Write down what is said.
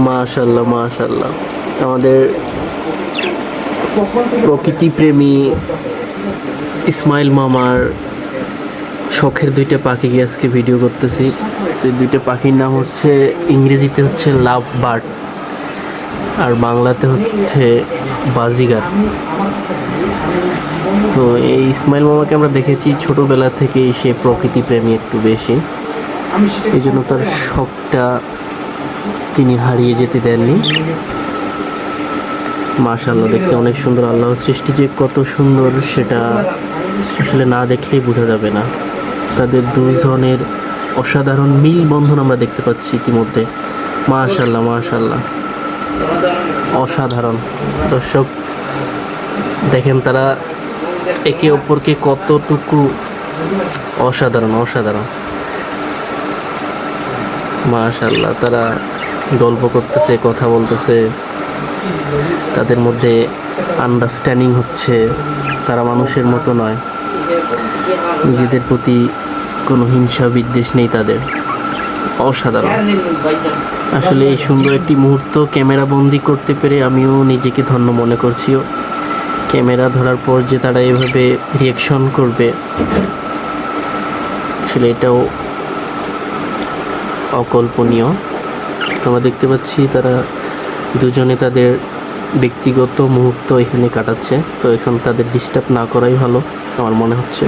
মাশাল্লাহ মাশাল্লাহ, আমাদের প্রকৃতি প্রেমী ইসমাইল মামার শখের দুইটা পাখিকে আজকে ভিডিও করতেছি। তো এই দুইটা পাখির নাম হচ্ছে, ইংরেজিতে হচ্ছে লাভ বার্ড আর বাংলাতে হচ্ছে বাজিগার। তো এই ইসমাইল মামাকে আমরা দেখেছি ছোটোবেলা থেকেই, সে প্রকৃতি প্রেমী একটু বেশি, এই জন্য তার শখটা তিনি হারিয়ে যেতে দেননি। মাশাআল্লাহ, দেখতে অনেক সুন্দর। আল্লাহর সৃষ্টি যে কত সুন্দর সেটা আসলে না দেখলেই বোঝা যাবে না। তাদের দুজনের অসাধারণ মিল বন্ধন আমরা দেখতে পাচ্ছি ইতিমধ্যে। মাশাআল্লাহ মাশাআল্লাহ, অসাধারণ। দর্শক দেখেন তারা একে অপরকে কতটুকু অসাধারণ অসাধারণ। মাশাআল্লাহ, তারা গল্প করতেছে, কথা বলতেছে, তাদের মধ্যে আন্ডারস্ট্যান্ডিং হচ্ছে। তারা মানুষের মতো নয়, নিজেদের প্রতি কোনো হিংসা বিদ্বেষ নেই তাদের। অসাধারণ আসলে। এই সুন্দর একটি মুহূর্ত ক্যামেরা বন্দি করতে পেরে আমিও নিজেকে ধন্য মনে করছিও। ক্যামেরা ধরার পর যে তারা এভাবে রিয়াকশন করবে, আসলে এটাও অকল্পনীয়। আমরা দেখতে পাচ্ছি তারা দুজনে তাদের ব্যক্তিগত মুহূর্ত এখানে কাটাচ্ছে। তো এখন তাদের ডিস্টার্ব না করাই ভালো আমার মনে হচ্ছে।